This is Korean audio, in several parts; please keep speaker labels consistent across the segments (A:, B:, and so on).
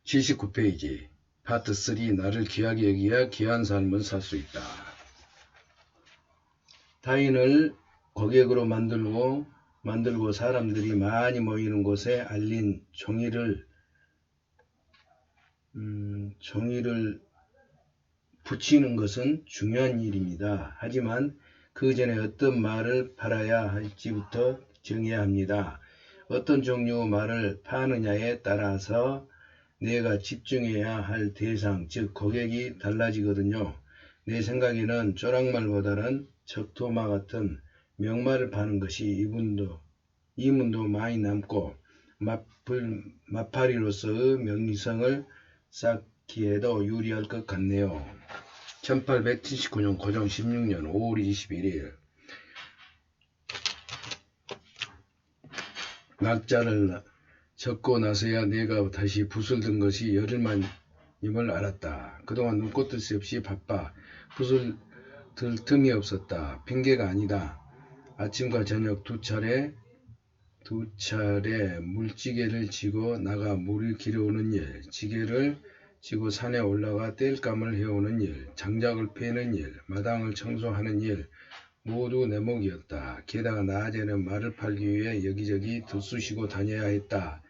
A: 79페이지 파트 3 나를 귀하게 여기야 귀한 삶을 살 수 있다. 타인을 고객으로 만들고 사람들이 많이 모이는 곳에 알린 종이를 붙이는 것은 중요한 일입니다. 하지만 그 전에 어떤 말을 팔아야 할지부터 정해야 합니다. 어떤 종류 말을 파느냐에 따라서 내가 집중해야 할 대상, 즉 고객이 달라지거든요. 내 생각에는 조랑말보다는 적토마 같은 명말을 파는 것이 이문도 많이 남고 마파리로서의 명성을 쌓기에도 유리할 것 같네요. 1879년 고종 16년 5월 21일 날짜를 적고 나서야 내가 다시 붓을 든 것이 열흘만임을 알았다. 그동안 눈꽃 뜰 새 없이 바빠 붓을 들 틈이 없었다. 핑계가 아니다. 아침과 저녁 두 차례 물지개를 지고 나가 물을 길어오는 일, 지게를 지고 산에 올라가 땔감을 해오는 일, 장작을 패는 일, 마당을 청소하는 일 모두 내 몫이었다. 게다가 낮에는 말을 팔기 위해 여기저기 들쑤시고 다녀야 했다.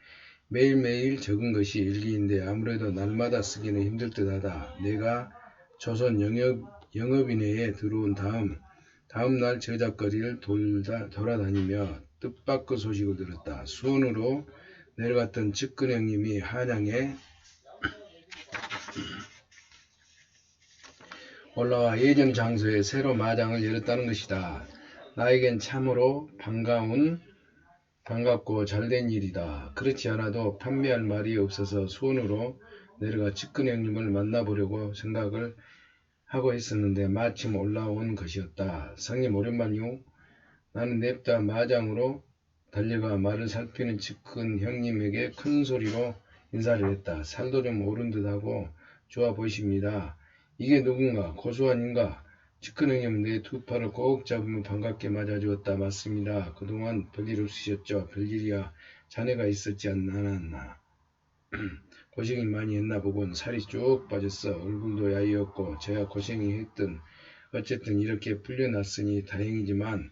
A: 매일매일 적은 것이 일기인데 아무래도 날마다 쓰기는 힘들 듯하다. 내가 조선 영업인회에 들어온 다음날 저작거리를 돌아다니며 뜻밖의 소식을 들었다. 수원으로 내려갔던 측근 형님이 한양에 올라와 예정 장소에 새로 마장을 열었다는 것이다. 나에겐 참으로 반갑고 잘된 일이다. 그렇지 않아도 판매할 말이 없어서 수원으로 내려가 측근 형님을 만나보려고 생각을 하고 있었는데 마침 올라온 것이었다. 상님 오랜만이오. 나는 냅다 마장으로 달려가 말을 살피는 측근 형님에게 큰 소리로 인사를 했다. 살도 좀 오른 듯하고 좋아 보이십니다. 이게 누군가? 고수 아닌가? 측근 형님은 내 두 팔을 꼭 잡으며 반갑게 맞아주었다. 맞습니다. 그동안 별일 없으셨죠? 별일이야. 자네가 있었지 않았나? 고생이 많이 했나 보군. 살이 쭉 빠졌어. 얼굴도 야위었고 제가 고생이 했든 어쨌든 이렇게 풀려났으니 다행이지만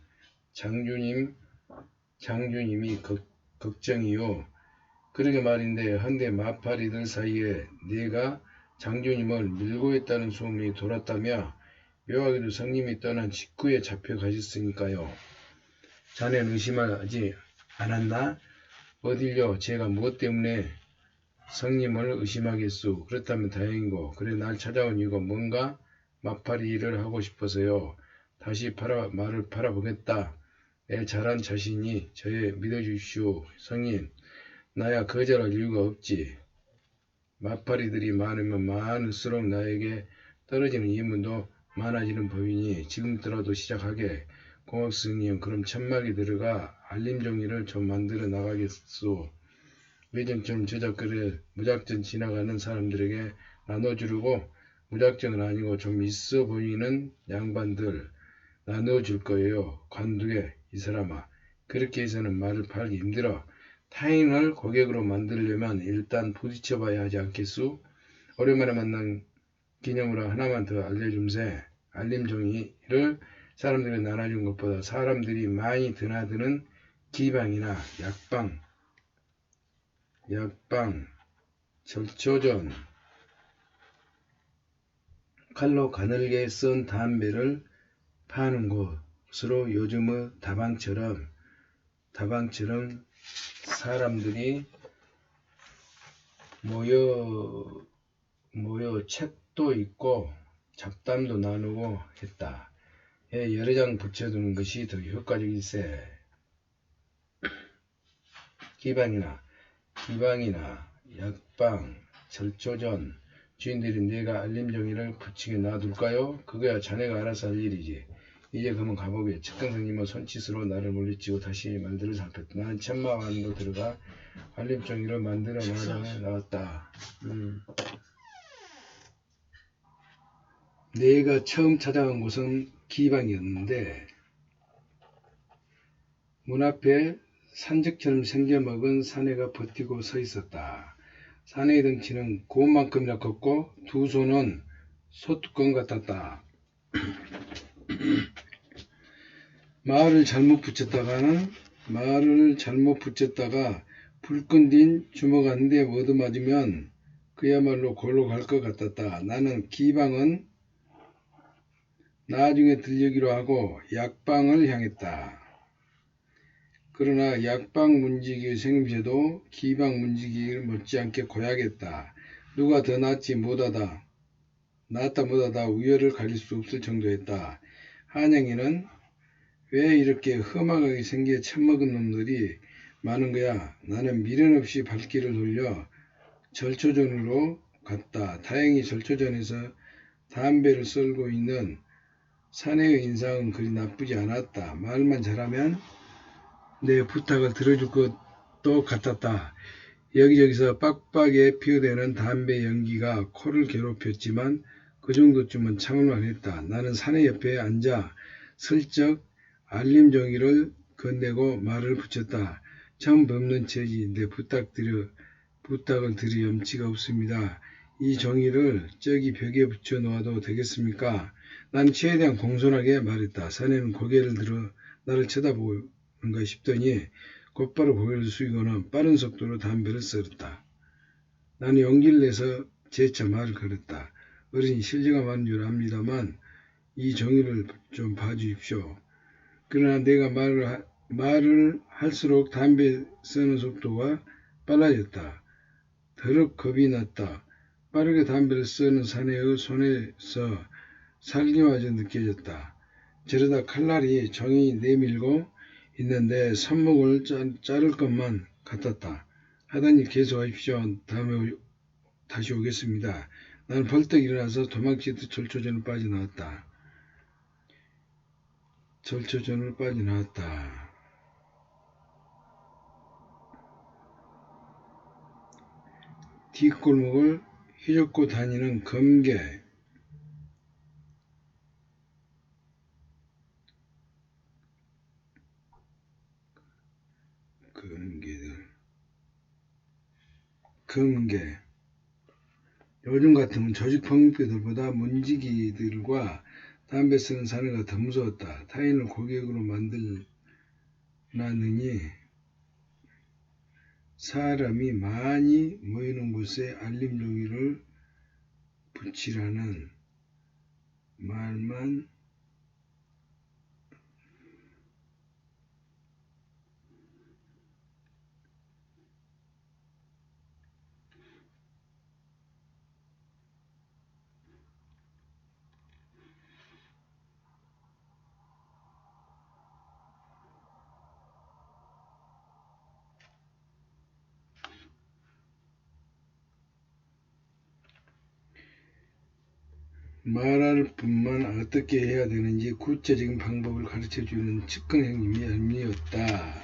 A: 장주님이 걱정이요. 그러게 말인데 한데 마파리들 사이에 내가 장주님을 밀고 했다는 소문이 돌았다며 묘하게도 성님이 떠난 직후에 잡혀가셨으니까요. 자네는 의심하지 않았나? 어딜요? 제가 무엇 때문에 성님을 의심하겠소. 그렇다면 다행이고. 그래 날 찾아온 이유가 뭔가? 마파리 일을 하고 싶어서요. 다시 말을 팔아보겠다. 내 잘한 자신이 저에 믿어주십시오. 성님, 나야 거절할 이유가 없지. 마파리들이 많으면 많을수록 나에게 떨어지는 이문도 많아지는 법이니 지금부터라도 시작하게. 고맙습니다. 그럼 천막에 들어가 알림종이를 좀 만들어 나가겠소. 예전처럼 저작거리를 무작정 지나가는 사람들에게 나눠주려고 무작정은 아니고 좀 있어 보이는 양반들 나눠줄 거예요. 관두게 이 사람아. 그렇게 해서는 말을 팔기 힘들어. 타인을 고객으로 만들려면 일단 부딪혀 봐야 하지 않겠소? 오랜만에 만난 기념으로 하나만 더 알려줌세. 알림종이를 사람들이 나눠준 것보다 사람들이 많이 드나드는 기방이나 약방, 절초전, 칼로 가늘게 썬 담배를 파는 곳으로 요즘의 다방처럼 사람들이 모여 책도 읽고 잡담도 나누고 했다. 여러 장 붙여두는 것이 더 효과적일세. 기방이나 약방, 절초전 주인들이 내가 알림종이를 붙이게 놔둘까요? 그거야 자네가 알아서 할 일이지. 이제 그만 가보게. 측근 선생님은 손짓으로 나를 물리치고 다시 말들을 살폈다. 나는 천막 안으로 들어가 알림종이를 만들어 마장에 나왔다. 내가 처음 찾아간 곳은 기방이었는데 문 앞에 산적처럼 생겨먹은 사내가 버티고 서 있었다. 사내의 덩치는 고만큼이나 컸고 두 손은 소뚜껑 같았다. 말을 잘못 붙였다가 불끈 딘 주먹 한 대 얻어맞으면 그야말로 골로 갈 것 같았다. 나는 기방은 나중에 들르기로 하고 약방을 향했다. 그러나 약방 문지기의 생김새도 기방 문지기를 못지않게 고약했다. 누가 더 낫다 못하다 우열을 가릴 수 없을 정도였다. 한영이는 왜 이렇게 험악하게 생겨 처먹은 놈들이 많은 거야. 나는 미련 없이 발길을 돌려 절초전으로 갔다. 다행히 절초전에서 담배를 썰고 있는 사내의 인상은 그리 나쁘지 않았다. 말만 잘하면 내 부탁을 들어줄 것도 같았다. 여기저기서 빡빡하게 피어대는 담배 연기가 코를 괴롭혔지만 그 정도쯤은 참을만 했다. 나는 사내 옆에 앉아 슬쩍 알림 종이를 건네고 말을 붙였다. 처음 뵙는 처지 내 부탁을 드릴 염치가 없습니다. 이 종이를 저기 벽에 붙여 놓아도 되겠습니까? 난 최대한 공손하게 말했다. 사내는 고개를 들어 나를 쳐다보는가 싶더니 곧바로 고개를 숙이고는 빠른 속도로 담배를 썰었다. 나는 용기를 내서 재차 말을 걸었다. 어른이 실례가 많은 줄 압니다만 이 종이를 좀 봐주십시오. 그러나 내가 말을 할수록 담배 쓰는 속도가 빨라졌다. 더럽 겁이 났다. 빠르게 담배를 쓰는 사내의 손에서 살기마저 느껴졌다. 저러다 칼날이 종이 내밀고 있는데 손목을 자를 것만 같았다. 하던 일 계속하십시오. 다음에 다시 오겠습니다. 나는 벌떡 일어나서 도망치듯 절초전을 빠져나왔다. 뒷골목을 휘젓고 다니는 금개. 요즘 같으면 조직폭력배들보다 문지기들과 담배 쓰는 사내가 더 무서웠다. 타인을 고객으로 만들라느니 사람이 많이 모이는 곳에 알림 종이를 붙이라는 말만 말할 뿐만 어떻게 해야 되는지 구체적인 방법을 가르쳐주는 측근 형님이 얄미웠다.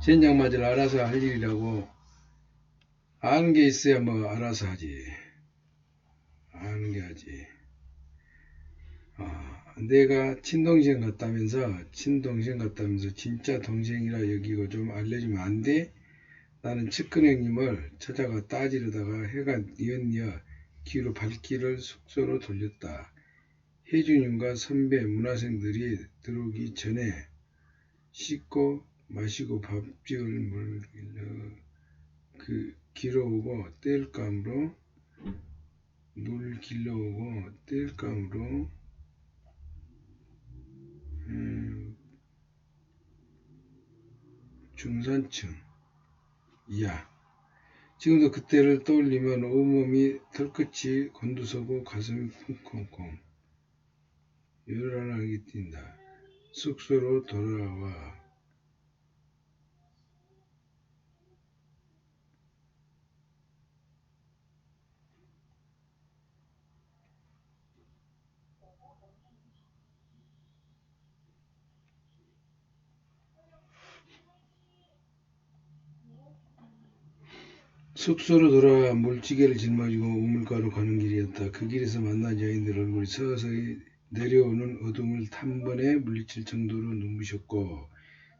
A: 젠장맞을 알아서 할 일이라고 아는 게 있어야 뭐 알아서 하지. 아는 게 하지. 내가 친동생 같다면서 진짜 동생이라 여기고 좀 알려주면 안 돼? 나는 측근 형님을 찾아가 따지려다가 해가 뉘엿뉘어 뒤로 발길을 숙소로 돌렸다. 혜준님과 선배 문화생들이 들어오기 전에 씻고 마시고 밥집을 물 길러오고 땔감으로 중산층. 이야. 지금도 그때를 떠올리면 온몸이 털끝이 곤두서고 가슴이 쿵쿵쿵 열나게 뛴다. 숙소로 돌아와. 물지개를 짊어지고 우물가로 가는 길이었다. 그 길에서 만난 여인들 얼굴이 서서히 내려오는 어둠을 단번에 물리칠 정도로 눈부셨고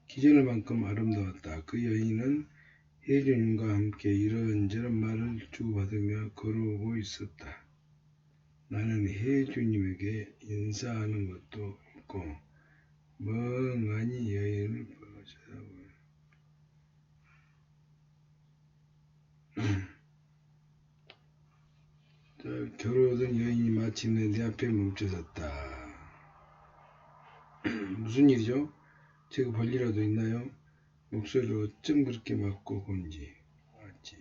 A: 기절할 만큼 아름다웠다. 그 여인은 혜주님과 함께 이런저런 말을 주고받으며 걸어오고 있었다. 나는 혜주님에게 인사하는 것도 없고 멍하니 여인을 쳐다보며 걸어오던 여인이 마침내 내 앞에 멈춰섰다. 무슨 일이죠? 제가 볼 일이라도 있나요? 목소리를 어쩜 그렇게 막고 건지 알았지.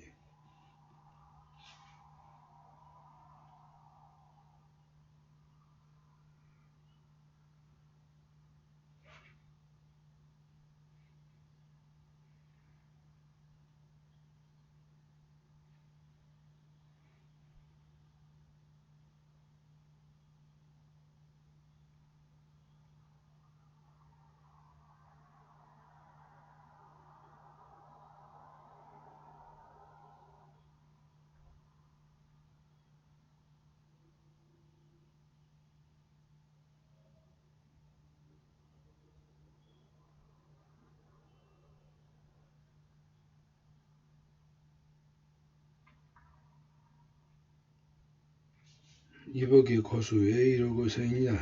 A: 이복의 고수 왜 이러고 서 있냐?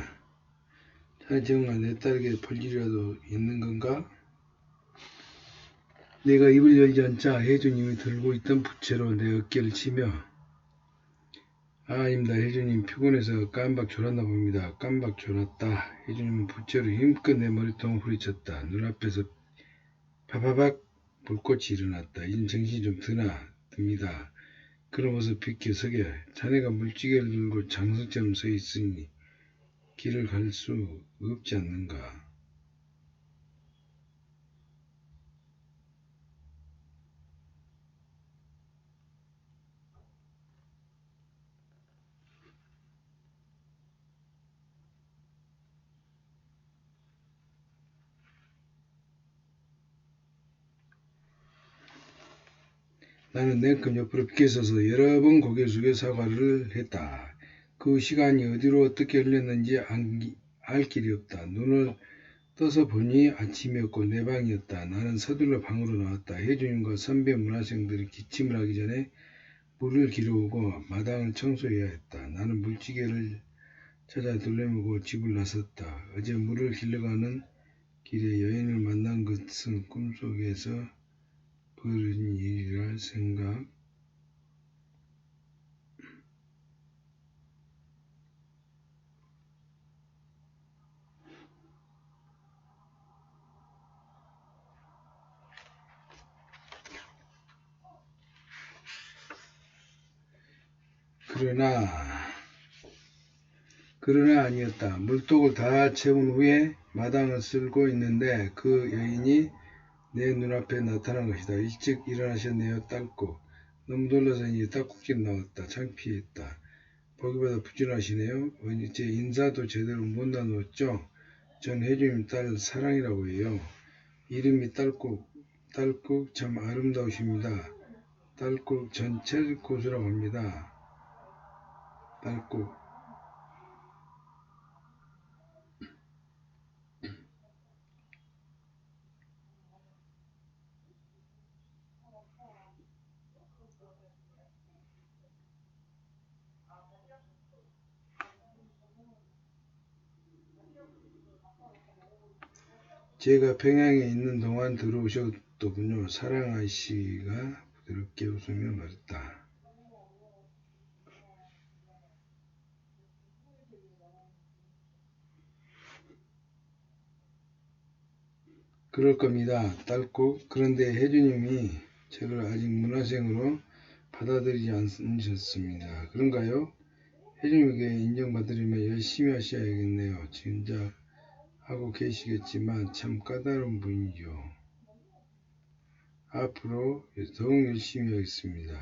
A: 자네 정말 내 딸에게 볼 일이라도 있는 건가? 내가 입을 열지 않자 혜주님이 들고 있던 부채로 내 어깨를 치며 아닙니다. 혜주님 피곤해서 깜박 졸았나 봅니다. 깜박 졸았다. 혜주님은 부채로 힘껏 내 머리통을 후리쳤다. 눈앞에서 파파박 불꽃이 일어났다. 이젠 정신이 좀 듭니다. 그럼 어서 비켜서게. 자네가 물지개를 들고 장성처럼 서 있으니 길을 갈 수 없지 않는가. 나는 냉큼 옆으로 비켜서서 여러 번 고개 숙여 사과를 했다. 그 시간이 어디로 어떻게 흘렀는지 알 길이 없다. 눈을 떠서 보니 아침이었고 내 방이었다. 나는 서둘러 방으로 나왔다. 혜주님과 선배 문화생들이 기침을 하기 전에 물을 길어오고 마당을 청소해야 했다. 나는 물지개를 찾아 둘러매고 집을 나섰다. 어제 물을 길러가는 길에 여인을 만난 것은 꿈속에서 벌어진 일이라 생각. 그러나 아니었다. 물독을 다 채운 후에 마당을 쓸고 있는데 그 여인이 내 눈앞에 나타난 것이다. 일찍 일어나셨네요, 딸꾹. 너무 놀라서 이제 딸꾹질 나왔다. 창피했다. 보기보다 부지런하시네요. 제 인사도 제대로 못 나누었죠? 전 혜주님 딸 사랑이라고 해요. 이름이 딸꾹. 딸꾹 참 아름다우십니다. 딸꾹 전체 고수라고 합니다. 딸꾹. 제가 평양에 있는 동안 들어오셨더군요. 사랑 아씨가 부드럽게 웃으며 말했다. 그럴 겁니다. 딸꾹. 그런데 혜주님이 저를 아직 문화생으로 받아들이지 않으셨습니다. 그런가요? 혜주님에게 인정받으려면 열심히 하셔야겠네요. 진작 하고 계시겠지만 참 까다로운 분이죠. 앞으로 더욱 열심히 하겠습니다.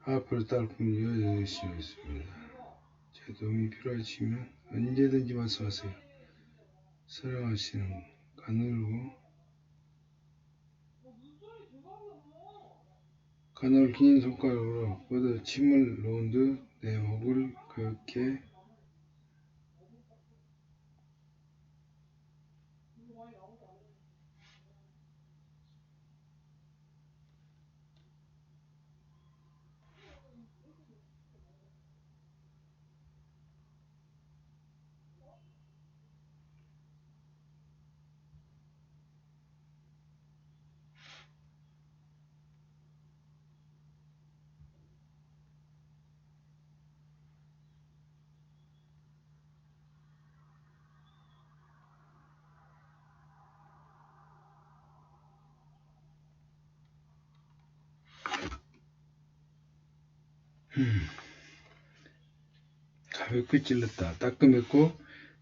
A: 앞으로 딸꾹 열심히 하겠습니다. 제 도움이 필요하시면 언제든지 말씀하세요. 사랑하시는 가늘고 간헐 긴 손가락으로 뻗어 침을 놓은 듯 내 목을 그윽게 가볍게 찔렀다. 따끔했고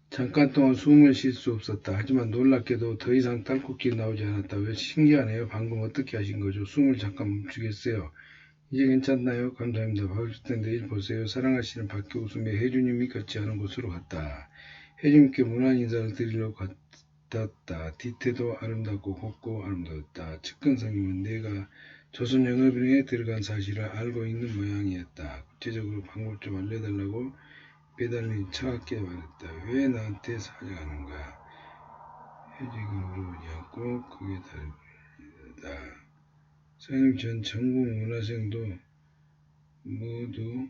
A: 잠깐 동안 숨을 쉴 수 없었다. 하지만 놀랍게도 더 이상 딸꾹질이 나오지 않았다. 왜 신기하네요. 방금 어떻게 하신 거죠? 숨을 잠깐 멈추겠어요. 이제 괜찮나요? 감사합니다. 봐주실 텐 내일 보세요. 사랑하시는 밖에 웃으며 혜주님이 같지 않은 곳으로 갔다. 혜주님께 문안 인사를 드리려고 갔다. 뒤태도 아름답고 곱고 아름다웠다. 측근성님은 내가 조선 영업인에 들어간 사실을 알고 있는 모양이었다. 구체적으로 방법 좀 알려달라고 배달이 차갑게 말했다. 왜 나한테 사정하는 거야? 혜주가 물어보지 않고 그게 다르다. 선생님, 전 전국 문화생도 모두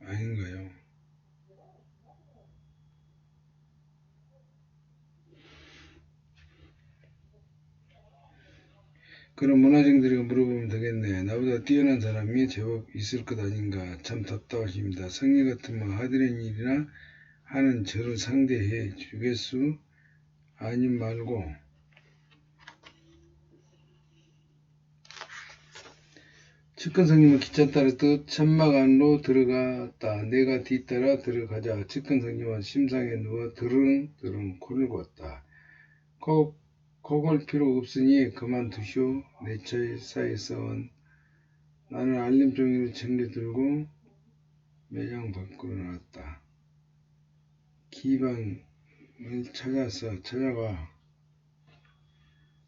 A: 아닌가요? 그럼 문화생들에게 물어보면 되겠네. 나보다 뛰어난 사람이 제법 있을 것 아닌가. 참 답답하십니다. 성리 같으면 하드린 일이나 하는 저를 상대해 주겠수? 아님 말고. 측근성님은 기차 따르듯 천막 안으로 들어갔다. 내가 뒤따라 들어가자 측근성님은 심상에 누워 드릉드릉 코를 골았다. 코골 필요 없으니 그만두시오. 내 차에 쌓여있어. 나는 알림 종이를 챙겨 들고 매장 밖으로 나왔다. 기방을 찾아가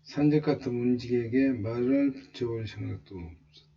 A: 산적 같은 문지기에게 말을 붙여볼 생각도 없었다.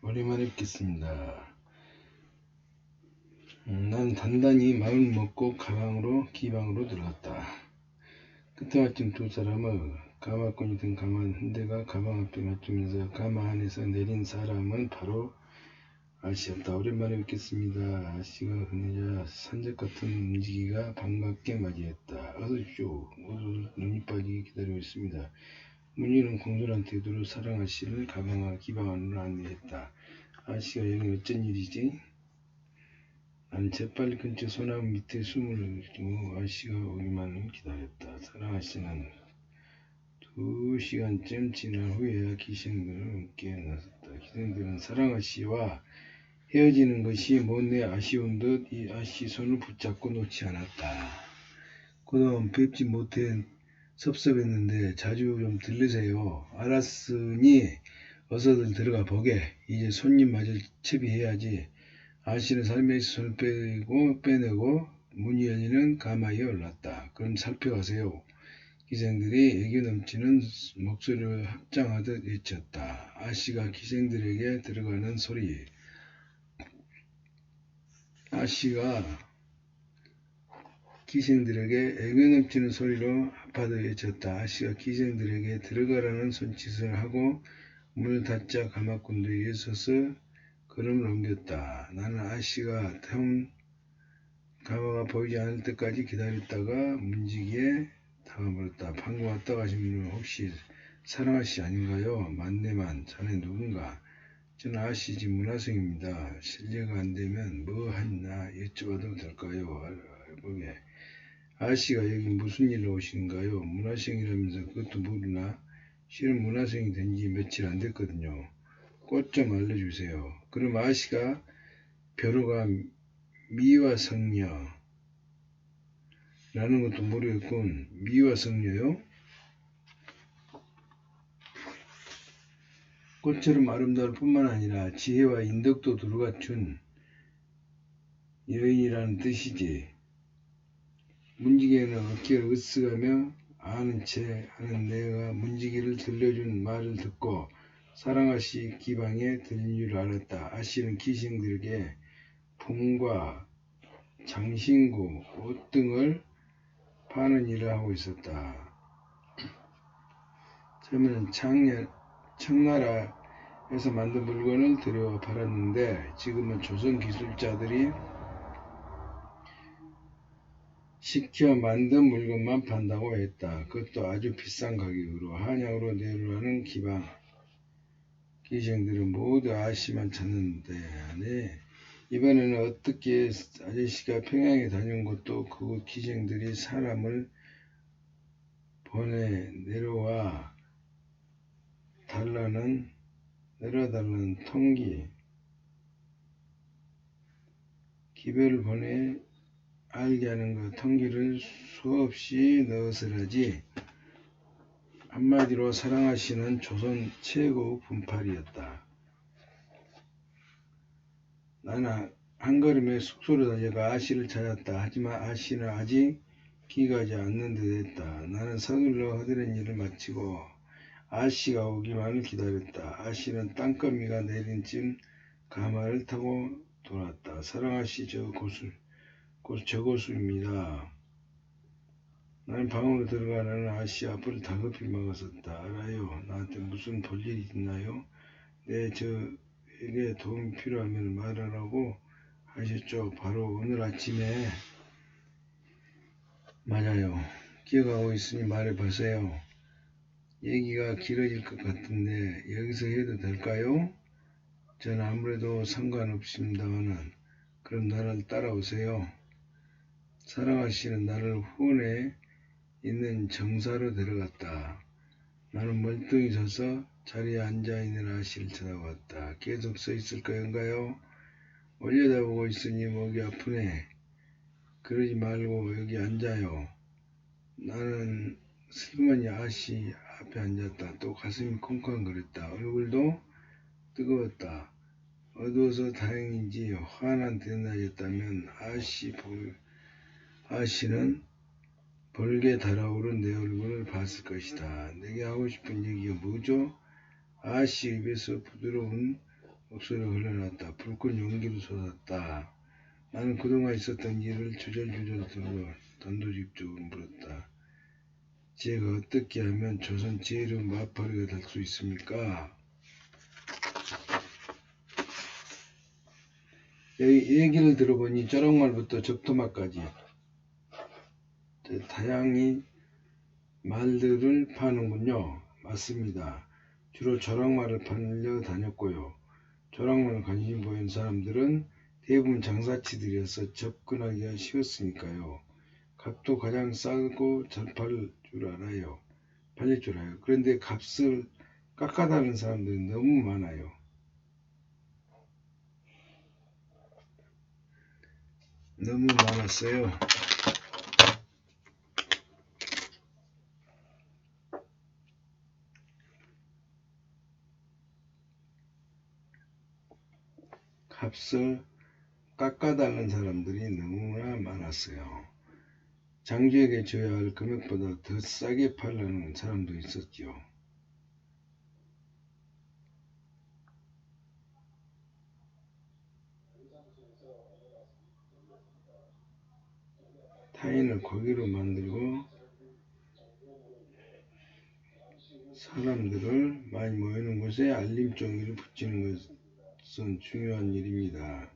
A: 오랜만에 뵙겠습니다. 난 단단히 마음을 먹고 가방으로 기방으로 들어갔다. 그때마침 두 사람의 가마끈이 든 가마 한 대가 가방 앞에 맞추면서 가마 안에서 내린 사람은 바로 아씨였다. 오랜만에 뵙겠습니다. 아씨가 흔들자 산적 같은 움직이가 반갑게 맞이했다. 어서 오십시오. 모두 눈이 빠지게 기다리고 있습니다. 문희는 공손한 태도로 사랑 아씨를 가방 기방 안으로 안내했다. 아씨가 여기 어쩐 일이지? 난 재빨리 근처 소나무 밑에 숨을 들이고 아씨가 오기만을 기다렸다. 사랑 아씨는 2시간쯤 지난 후에야 기생들을 깨어났었다. 기생들은 사랑 아씨와 헤어지는 것이 못내 아쉬운 듯 이 아씨 손을 붙잡고 놓지 않았다. 그동안 뵙지 못해 섭섭했는데 자주 좀 들르세요. 알았으니 어서들 들어가 보게. 이제 손님마저 채비해야지. 아씨는 살며시 손을 빼내고 문이 열리는 가마에 올랐다. 그럼 살펴가세요. 기생들이 애교 넘치는 목소리를 합장하듯 외쳤다. 아씨가 기생들에게 들어가는 소리. 아씨가 기생들에게 애교 넘치는 소리로 합하듯 외쳤다. 아씨가 기생들에게 들어가라는 손짓을 하고 문을 닫자 가마꾼들이 서서 걸음을 옮겼다. 나는 아씨가 태운 가마가 보이지 않을 때까지 기다렸다가 문지기에 다가물었다. 방금 왔다 가신 분은 혹시 사랑아씨 아닌가요? 맞네만. 자네 누군가? 저는 아씨지 문화생입니다. 실례가 안되면 뭐 하나 여쭤봐도 될까요? 알보게. 아씨가 여기 무슨 일로 오시는가요? 문화생이라면서 그것도 모르나? 실은 문화생이 된 지 며칠 안 됐거든요. 꽃 좀 알려주세요. 그럼 아씨가 벼로가 미화성녀 라는 것도 모르겠군. 미화성녀요? 꽃처럼 아름다울 뿐만 아니라 지혜와 인덕도 두루갖춘 여인이라는 뜻이지. 문지기에는 어깨를 으쓱하며 아는 체 하는 내가 문지기를 들려준 말을 듣고 사랑아씨 기방에 들린 줄 알았다. 아씨는 기생들에게 품과 장신구, 옷 등을 파는 일을 하고 있었다. 처음에는 청나라에서 만든 물건을 들여와 팔았는데 지금은 조선 기술자들이 시켜 만든 물건만 판다고 했다. 그것도 아주 비싼 가격으로. 한양으로 내려가는 기생들은 모두 아씨만 찾는데 이번에는 어떻게 아저씨가 평양에 다녀온 것도 그곳 기생들이 사람을 보내 내려와 내려달라는 통기 기별을 보내 알게 하는 것, 통기를 수없이 넣었으라지. 한마디로 사랑아씨는 조선 최고 분팔이었다. 나는 한 걸음에 숙소로 달려가 아씨를 찾았다. 하지만 아씨는 아직 귀가하지 않는 듯 했다. 나는 서둘러 허드렛 일을 마치고 아씨가 오기만을 기다렸다. 아씨는 땅거미가 내린 쯤 가마를 타고 돌아왔다. 사랑아씨 저곳입니다. 나는 방으로 들어가는 아씨 앞을 다급히 막았었다. 알아요. 나한테 무슨 볼일이 있나요? 네, 저에게 도움이 필요하면 말하라고 하셨죠. 바로 오늘 아침에. 맞아요. 기억하고 있으니 말해보세요. 얘기가 길어질 것 같은데 여기서 해도 될까요? 저는 아무래도 상관없습니다만은. 그럼 나를 따라오세요. 사랑아씨는 나를 후원에 있는 정사로 데려갔다. 나는 멀뚱히 서서 자리에 앉아있는 아씨를 쳐다봤다. 계속 서 있을 거인가요? 올려다보고 있으니 목이 아프네. 그러지 말고 여기 앉아요. 나는 슬그머니 아씨 앞에 앉았다. 또 가슴이 콩콩거렸다. 얼굴도 뜨거웠다. 어두워서 다행인지 환한 대낮이었다면 아씨는 벌게 달아오른 내 얼굴을 봤을 것이다. 내게 하고 싶은 얘기가 뭐죠? 아씨 입에서 부드러운 목소리가 흘러나왔다. 불끈 용기로 솟았다. 나는 그동안 있었던 일을 주절주절 들어 단도직입적으로 물었다. 제가 어떻게 하면 조선 제일의 마파리가 될 수 있습니까? 얘기를 들어보니 저런말부터 적토마까지 다양히 말들을 파는군요. 맞습니다. 주로 조랑말을 팔려 다녔고요. 조랑말을 관심 보인 사람들은 대부분 장사치들이어서 접근하기가 쉬웠으니까요. 값도 가장 싸고 잘 팔릴 줄 알아요. 그런데 값을 깎아다는 사람들이 너무 많아요. 너무 많았어요. 값을 깎아달라는 사람들이 너무나 많았어요. 장주에게 줘야 할 금액보다 더 싸게 팔려는 사람도 있었죠. 타인을 고기로 만들고 사람들을 많이 모이는 곳에 알림종이를 붙이는 것은 중요한 일입니다.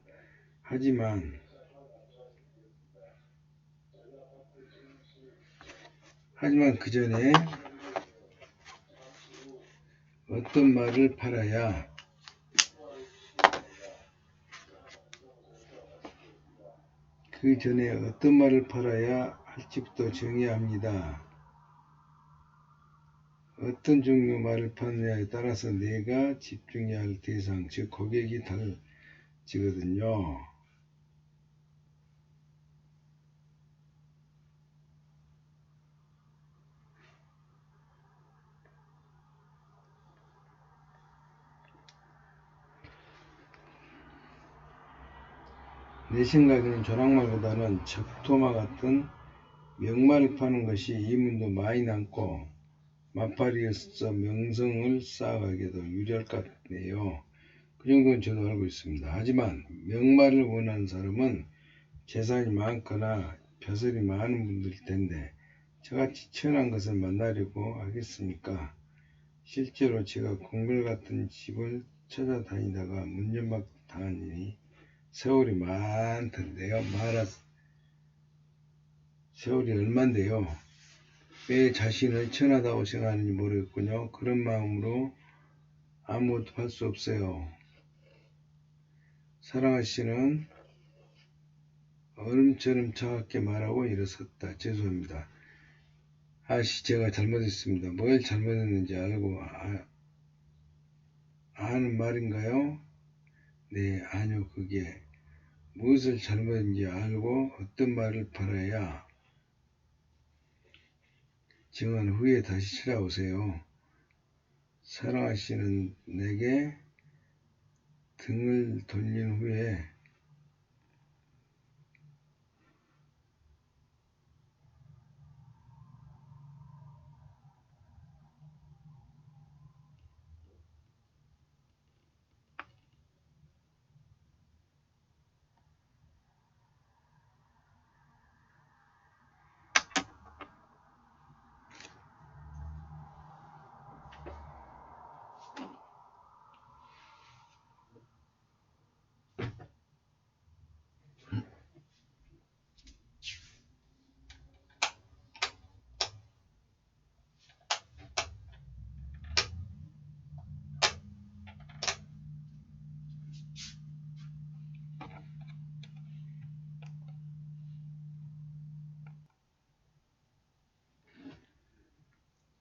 A: 하지만 그 전에 어떤 말을 팔아야 할지부터 정해야 합니다. 어떤 종류 말을 파느냐에 따라서 내가 집중해야 할 대상, 즉 고객이 달라지거든요. 내 생각에는 조랑말보다는 적토마 같은 명말을 파는 것이 이문도 많이 남고 마파리에서 명성을 쌓아가기에도 유리할 것 같네요. 그 정도는 저도 알고 있습니다. 하지만 명말을 원하는 사람은 재산이 많거나 벼슬이 많은 분들일 텐데 저같이 천한 것을 만나려고 하겠습니까? 실제로 제가 궁궐 같은 집을 찾아다니다가 문전박 당한 일이 세월이 많던데요. 세월이 얼만데요. 왜 자신을 천하다고 생각하는지 모르겠군요. 그런 마음으로 아무것도 할 수 없어요. 사랑아 씨는 얼음처럼 차갑게 말하고 일어섰다. 죄송합니다. 아씨, 제가 잘못했습니다. 뭘 잘못했는지 알고 하는 말인가요? 네, 아니요. 그게 무엇을 잘못했는지 알고 어떤 말을 팔아야 정한 후에 다시 찾아오세요. 사랑아 씨는 내게 등을 돌린 후에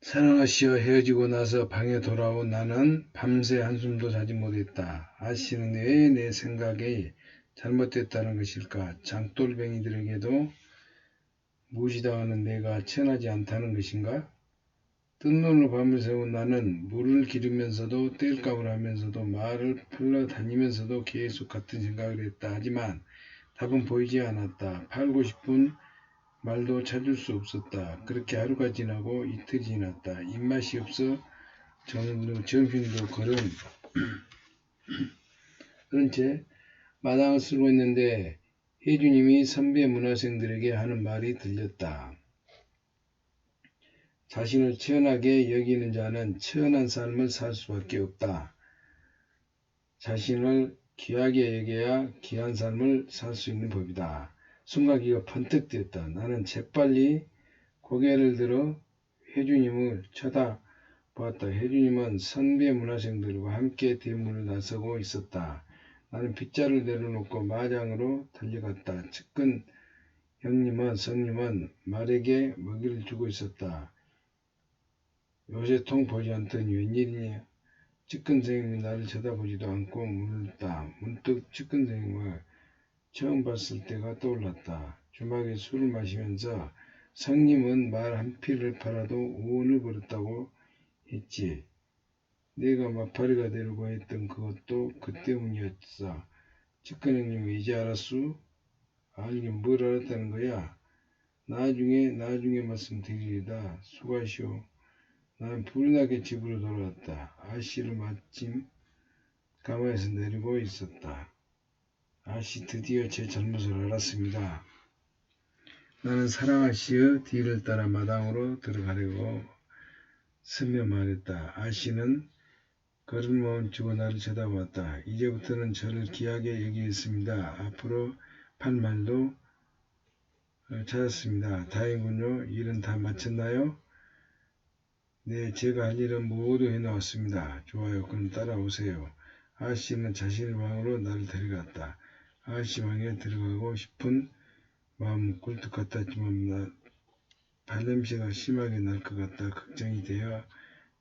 A: 사랑아 씨와 헤어지고 나서 방에 돌아온 나는 밤새 한숨도 자지 못했다. 아씨는 왜 내 생각이 잘못됐다는 것일까? 장돌뱅이들에게도 무시당하는 내가 천하지 않다는 것인가? 뜬 눈으로 밤을 새운 나는 물을 기르면서도 땔감을 하면서도 말을 풀러다니면서도 계속 같은 생각을 했다. 하지만 답은 보이지 않았다. 팔고 싶은 말도 찾을 수 없었다. 그렇게 하루가 지나고 이틀이 지났다. 입맛이 없어 점심도 그런 채 마당을 쓸고 있는데 혜주님이 선배 문화생들에게 하는 말이 들렸다. 자신을 천하게 여기는 자는 천한 삶을 살 수밖에 없다. 자신을 귀하게 여겨야 귀한 삶을 살 수 있는 법이다. 순간 귀가 번뜩 뜨였다. 나는 재빨리 고개를 들어 혜주님을 쳐다보았다. 혜주님은 선배 문화생들과 함께 대문을 나서고 있었다. 나는 빗자를 내려놓고 마장으로 달려갔다. 측근 성님은 말에게 먹이를 주고 있었다. 요새통 보지 않더니 웬일이냐? 측근 선생님이 나를 쳐다보지도 않고 물었다. 문득 측근 선생님과 처음 봤을 때가 떠올랐다. 주막에 술을 마시면서 성님은 말 한 피를 팔아도 5원을 벌었다고 했지. 내가 마파리가 되려고 했던 그것도 그 때문이었어. 측근 형님 이제 알았수? 알긴 뭘 알았다는 거야? 나중에 말씀드리리다. 수고하시오. 난 불이 나게 집으로 돌아왔다. 아씨를 마침 가마에서 내리고 있었다. 아씨 드디어 제 잘못을 알았습니다. 나는 사랑아씨의 뒤를 따라 마당으로 들어가려고 서며 말했다. 아씨는 걸음을 멈추고 나를 쳐다보았다. 이제부터는 저를 귀하게 여기겠습니다. 앞으로 할 말도 찾았습니다. 다행이군요. 일은 다 마쳤나요? 네, 제가 할 일은 모두 해놓았습니다. 좋아요. 그럼 따라오세요. 아씨는 자신의 방으로 나를 데려갔다. 아씨 방에 들어가고 싶은 마음은 꿀떡 같았지만 발냄새가 심하게 날 것 같다 걱정이 되어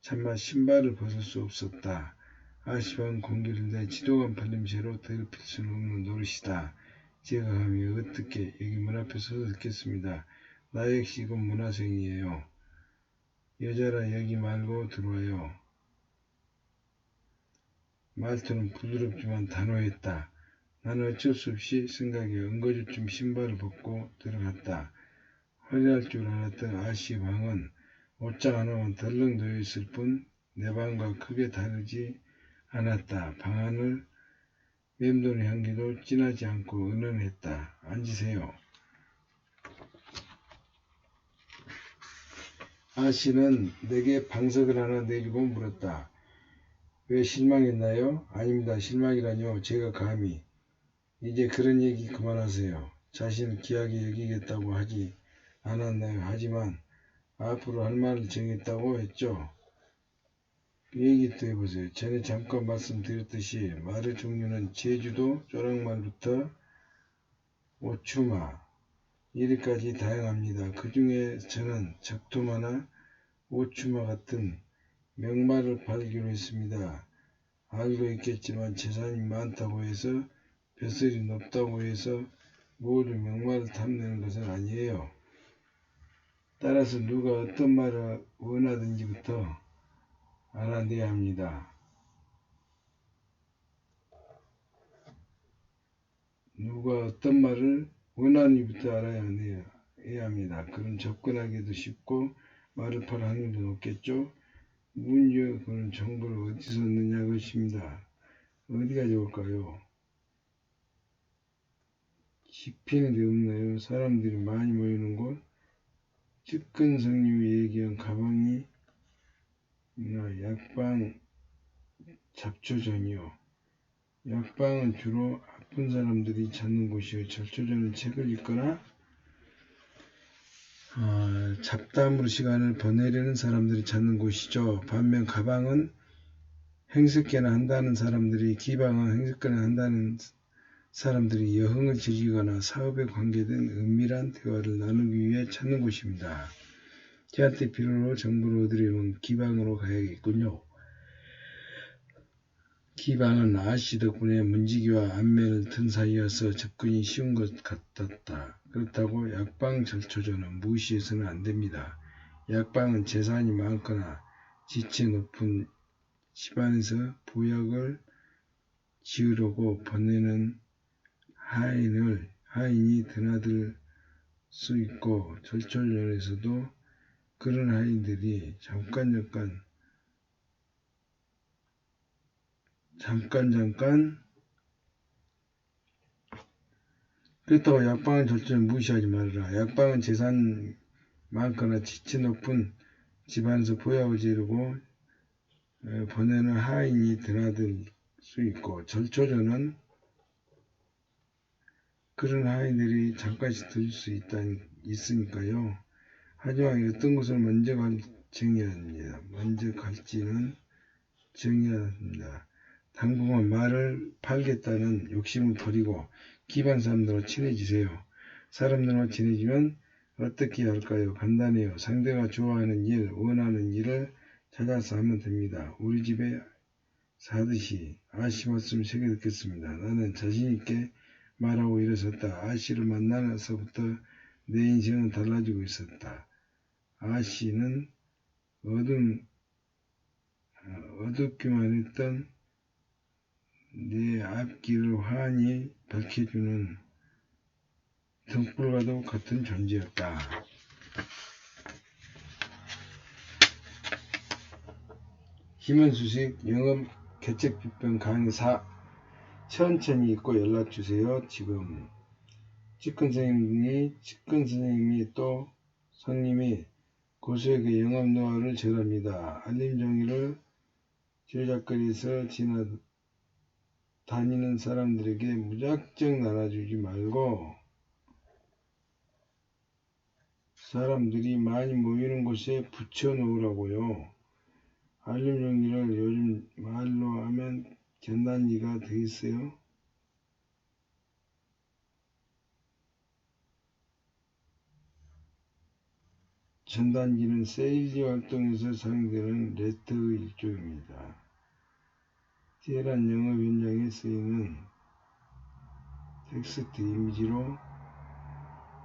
A: 차마 신발을 벗을 수 없었다. 아씨 방 공기를 내 지독한 발냄새로 더럽힐 수는 없는 노릇이다. 제가 감히 어떻게 여기 문 앞에 서서 듣겠습니다. 나 역시 이건 문화생이에요. 여자라 여기 말고 들어와요. 말투는 부드럽지만 단호했다. 나는 어쩔 수 없이 생각에 엉거주춤 신발을 벗고 들어갔다. 화려할 줄 알았던 아씨 방은 옷장 하나만 덜렁 놓여 있을 뿐 내 방과 크게 다르지 않았다. 방 안을 맴도는 향기도 진하지 않고 은은했다. 앉으세요. 아씨는 내게 방석을 하나 내리고 물었다. 왜 실망했나요? 아닙니다. 실망이라뇨. 제가 감히. 이제 그런 얘기 그만하세요. 자신을 귀하게 여기겠다고 하지 않았나요? 하지만 앞으로 할 말을 정했다고 했죠. 그 얘기 또 해보세요. 전에 잠깐 말씀드렸듯이 말의 종류는 제주도 쪼락말부터 오추마 이리까지 다양합니다. 그 중에 저는 적토마나 오추마 같은 명말을 팔기로 했습니다. 알고 있겠지만 재산이 많다고 해서 벼슬이 높다고 해서 모두 명말을 탐내는 것은 아니에요. 따라서 누가 어떤 말을 원하든지부터 알아내야 합니다. 누가 어떤 말을 원하는지부터 알아야 합니다. 그럼 접근하기도 쉽고 말을 팔 확률도 높겠죠. 문제 그런 정보를 어디서 얻느냐 것입니다. 어디가 좋을까요? 집히는 데 없나요? 사람들이 많이 모이는 곳? 측근성님이 얘기한 가방이 약방 잡초전이요. 약방은 주로 아픈 사람들이 찾는 곳이요. 잡초전은 책을 읽거나 잡담으로 시간을 보내려는 사람들이 찾는 곳이죠. 반면 가방은 행색계나 한다는 사람들이, 기방은 행색계나 한다는 사람들이 여흥을 즐기거나 사업에 관계된 은밀한 대화를 나누기 위해 찾는 곳입니다. 저한테 필요로 정보를 얻으려면 기방으로 가야겠군요. 기방은 아씨 덕분에 문지기와 안면을 튼 사이여서 접근이 쉬운 것 같았다. 그렇다고 약방 절초전은 무시해서는 안됩니다. 약방은 재산이 많거나 지체 높은 집안에서 부역을 지으려고 보내는 하인이 드나들 수 있고 절초전에서도 그런 하인들이 잠깐 그렇다고 약방은 절초전 무시하지 말아라. 약방은 재산 많거나 지체 높은 집안에서 부역을 지으려고 보내는 하인이 드나들 수 있고 절초전은 그런 하인들이 잠깐씩 들을 수 있으니까요. 하지만 어떤 곳을 먼저 정해야 합니다. 먼저 갈지는 정해야 합니다. 당분간 말을 팔겠다는 욕심을 버리고 기반 사람들과 친해지세요. 사람들과 친해지면 어떻게 할까요? 간단해요. 상대가 좋아하는 일, 원하는 일을 찾아서 하면 됩니다. 우리 집에 사듯이 아씨 말씀 새겨 듣겠습니다. 나는 자신있게 말하고 일어섰다. 아씨를 만나서부터 내 인생은 달라지고 있었다. 아씨는 어둡기만 했던 내 앞길을 환히 밝혀주는 등불과도 같은 존재였다. 김현수식 영업 개척비법 강의 4. 천천히 읽고 연락주세요. 지금 측근 선생님이 또 손님이 고수에게 영업 노하우를 전합니다. 알림 종이를 제작거리에서 다니는 사람들에게 무작정 나눠주지 말고 사람들이 많이 모이는 곳에 붙여 놓으라고요. 알림 종이를 요즘 말로 하면 전단지가 되겠어요? 전단지는 세일즈 활동에서 사용되는 레터의 일종입니다. 디테일한 영업 현장에 쓰이는 텍스트 이미지로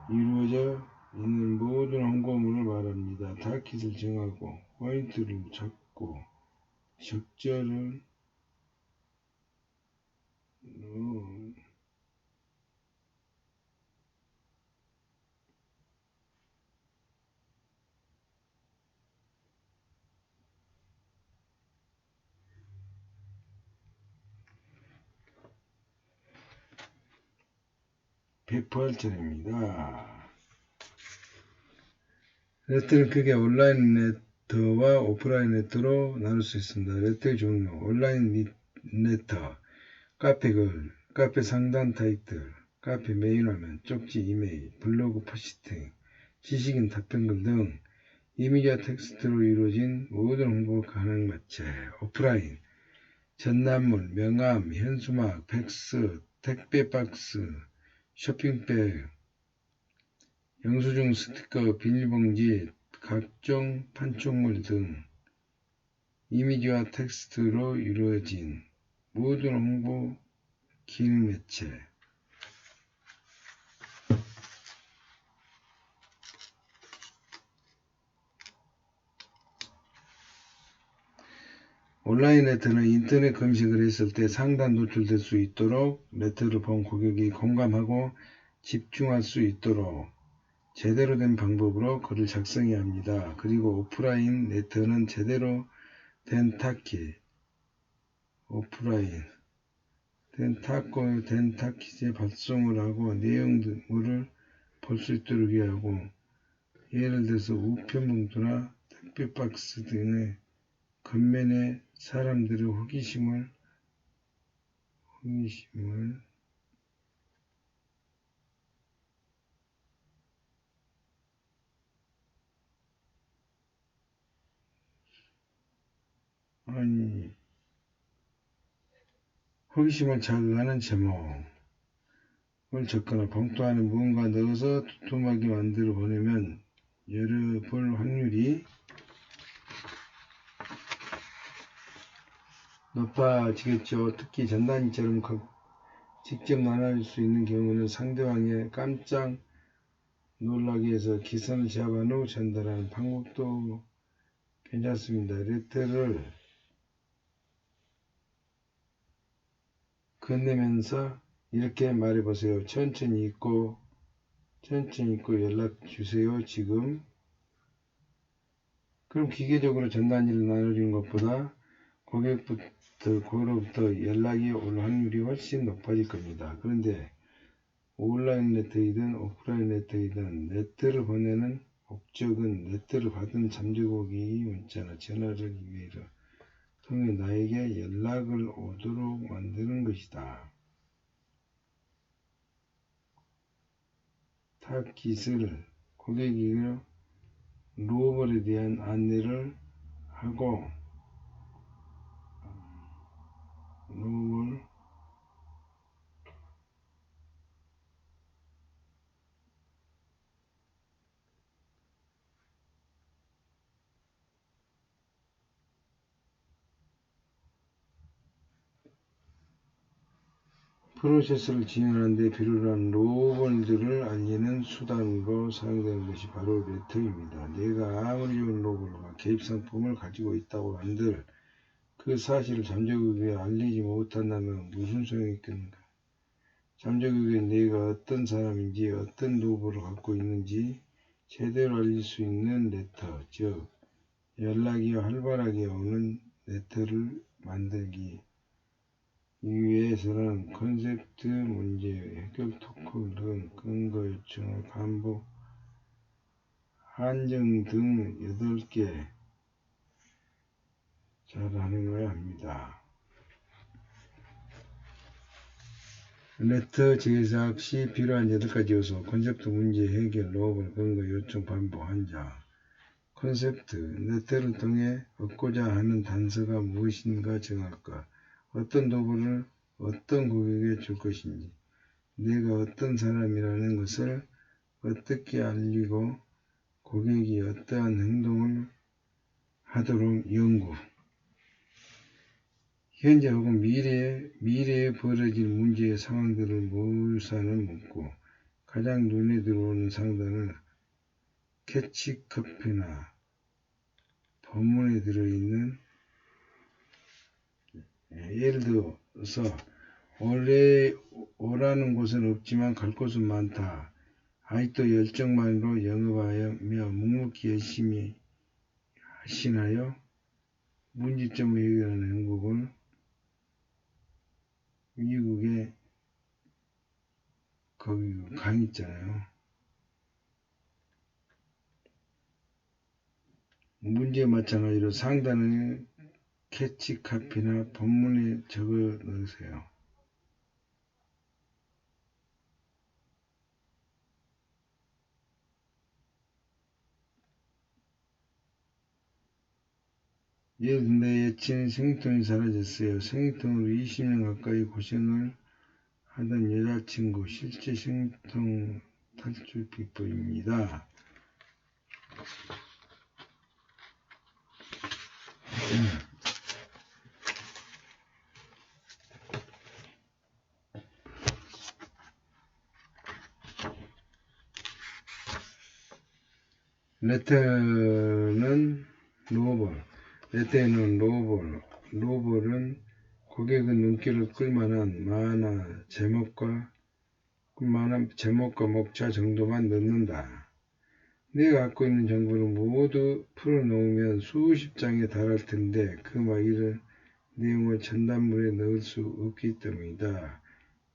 A: 이루어져 있는 모든 홍보물을 말합니다. 타깃을 정하고 포인트를 잡고 적절을 배포할 차례입니다. 레터는 크게 온라인 레터와 오프라인 레터로 나눌 수 있습니다. 레터의 종류, 온라인 레터, 카페 글, 카페 상단 타이틀, 카페 메인 화면, 쪽지 이메일, 블로그 포스팅, 지식인 답변글 등 이미지와 텍스트로 이루어진 모든 홍보 가능 매체. 오프라인, 전단물, 명함, 현수막, 팩스, 택배 박스, 쇼핑백, 영수증 스티커, 비닐봉지, 각종 판촉물 등 이미지와 텍스트로 이루어진 모든 홍보 기능 매체. 온라인 레터는 인터넷 검색을 했을 때 상단 노출될 수 있도록 레터를 본 고객이 공감하고 집중할 수 있도록 제대로 된 방법으로 글을 작성해야 합니다. 그리고 오프라인 레터는 제대로 된 타깃에 발송을 하고 내용물을 볼 수 있도록 해야 하고, 예를 들어서 우편 봉투나 택배 박스 등의 겉면에 사람들의 호기심을 자극하는 제목을 적거나 봉투 안에 무언가 넣어서 두툼하게 만들어 보내면 열어볼 확률이 높아지겠죠. 특히 전단지처럼 직접 나눠줄 수 있는 경우는 상대방이 깜짝 놀라게 해서 기선을 제압한 후 전달하는 방법도 괜찮습니다. 레터를 건네면서 이렇게 말해보세요. 천천히 읽고 연락주세요. 지금. 그럼 기계적으로 전단지를 나눠주는 것보다 고객로부터 연락이 올 확률이 훨씬 높아질 겁니다. 그런데 온라인 레터이든 오프라인 레터이든 레터를 보내는 목적은 레터를 받은 잠재고객이 문자나 전화를 이메일을 통해 나에게 연락을 오도록 만드는 것이다. 타깃을 고객에게 로벌에 대한 안내를 하고 로벌 프로세스를 진행하는 데 필요한 로봇들을 알리는 수단으로 사용되는 것이 바로 레터입니다. 내가 아무리 좋은 로봇과 개입 상품을 가지고 있다고 한들 그 사실을 잠재국에 알리지 못한다면 무슨 소용이 있겠는가? 잠재국에 내가 어떤 사람인지 어떤 로봇을 갖고 있는지 제대로 알릴 수 있는 레터, 즉 연락이 활발하게 오는 레터를 만들기 위해서는 컨셉트, 문제, 해결 토크 등 근거 요청을 반복, 한정 등 8개 잘 하는 거야 합니다. 레터 제작 시 필요한 8가지 요소, 컨셉트, 문제, 해결, 로봇, 근거, 요청, 반복, 한정. 컨셉트, 레터를 통해 얻고자 하는 단서가 무엇인가 정할까? 어떤 도구를 어떤 고객에게 줄 것인지, 내가 어떤 사람이라는 것을 어떻게 알리고 고객이 어떠한 행동을 하도록 연구. 현재 혹은 미래에 벌어질 문제의 상황들을 묘사는 묻고 가장 눈에 들어오는 상단을 캐치커피나 본문에 들어있는 예를 들어서 오라는 곳은 없지만 갈 곳은 많다. 아직도 열정만으로 영업하며 묵묵히 열심히 하시나요? 문제점을 해결하는 행복을 미국에 거기 강 있잖아요. 문제에 마찬가지로 상단을 캐치카피나 본문에 적어 넣으세요. 예를 들어 내 여친의 생리통이 사라졌어요. 생리통으로 20년 가까이 고생을 하던 여자친구 실제 생리통 탈출 비법입니다. 레터는 로봇. 레터에는 로봇은 고객의 눈길을 끌만한 만화 제목과 목차 정도만 넣는다. 내가 갖고 있는 정보를 모두 풀어놓으면 수십 장에 달할 텐데 그 많은 내용을 전단물에 넣을 수 없기 때문이다.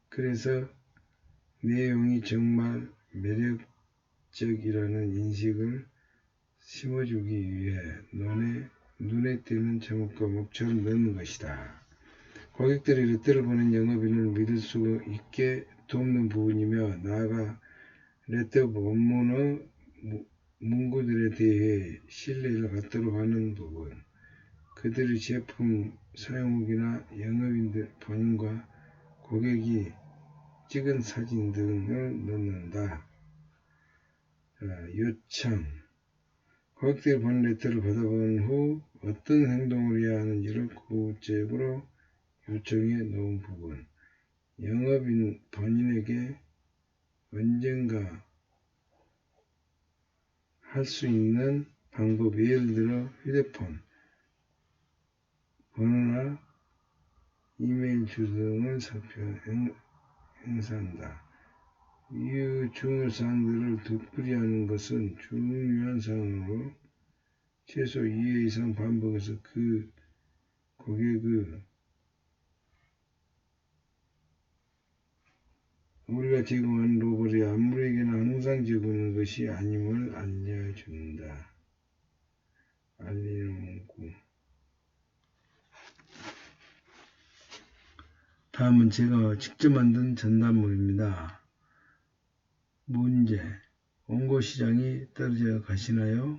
A: 그래서 내용이 정말 매력적이라는 인식을 심어주기 위해 눈에 띄는 제목과 목차를 넣는 것이다. 고객들이 레터를 보낸 영업인을 믿을 수 있게 돕는 부분이며 나아가 레터 본문의 문구들에 대해 신뢰를 갖도록 하는 부분, 그들의 제품 사용후기나 영업인들 본인과 고객이 찍은 사진 등을 넣는다. 요청, 고객들이 본 레터를 받아본 후 어떤 행동을 해야 하는지를 구체적으로 요청해 놓은 부분, 영업인 본인에게 언젠가 할 수 있는 방법, 예를 들어 휴대폰 번호나 이메일 주소 등을 살펴 행사한다. 이 중요 사항들을 되풀이하는 것은 중요한 사항으로 최소 2회 이상 반복해서 그 고객의 우리가 제공하는 로봇이 아무에게나 항상 제공하는 것이 아님을 알려준다. 알리는 문구. 다음은 제가 직접 만든 전단물입니다. 문제. 원고 시장이 떨어져 가시나요?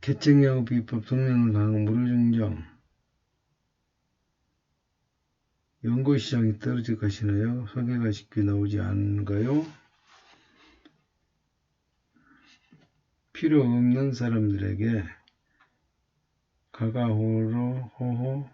A: 개정야구 비법 동맹을 강한 무료증정. 연고시장이 떨어질 것이나요? 소개가 쉽게 나오지 않은가요? 필요 없는 사람들에게 가가호로 호호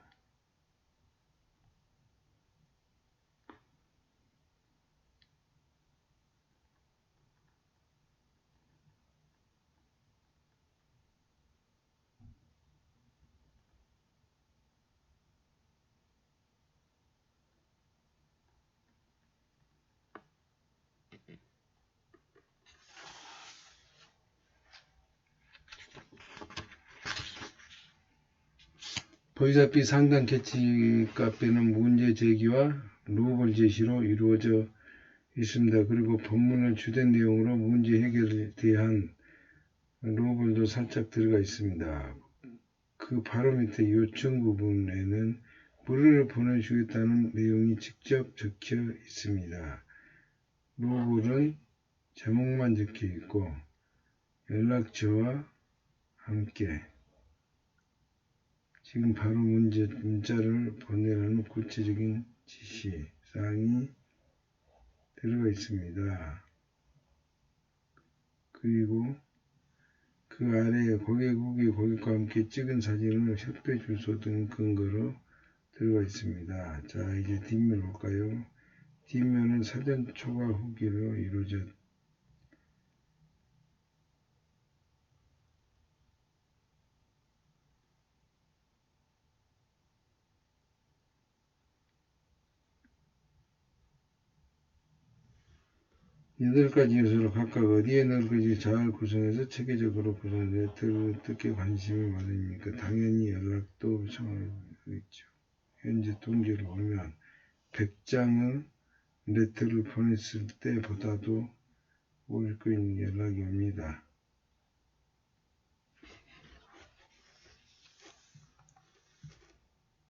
A: 보이다시피 상단 캐치 카페는 문제 제기와 로벌 제시로 이루어져 있습니다. 그리고 본문의 주된 내용으로 문제 해결에 대한 로벌도 살짝 들어가 있습니다. 그 바로 밑에 요청 부분에는 물을 보내주겠다는 내용이 직접 적혀 있습니다. 로벌은 제목만 적혀 있고 연락처와 함께 지금 바로 문자를 보내라는 구체적인 지시 사항이 들어가 있습니다. 그리고 그 아래에 고객 고객과 함께 찍은 사진을 협회 주소 등 근거로 들어가 있습니다. 자, 이제 뒷면 볼까요? 뒷면은 사전 초과 후기로 이루어져 여덟 가지 요소를 각각 어디에 넣을 건지 잘 구성해서 체계적으로 구성한 레터를 어떻게 관심이 많으니까 당연히 연락도 요청하겠죠. 현재 통계를 보면 100장을 레터를 보냈을 때보다도 50건의 연락이 옵니다.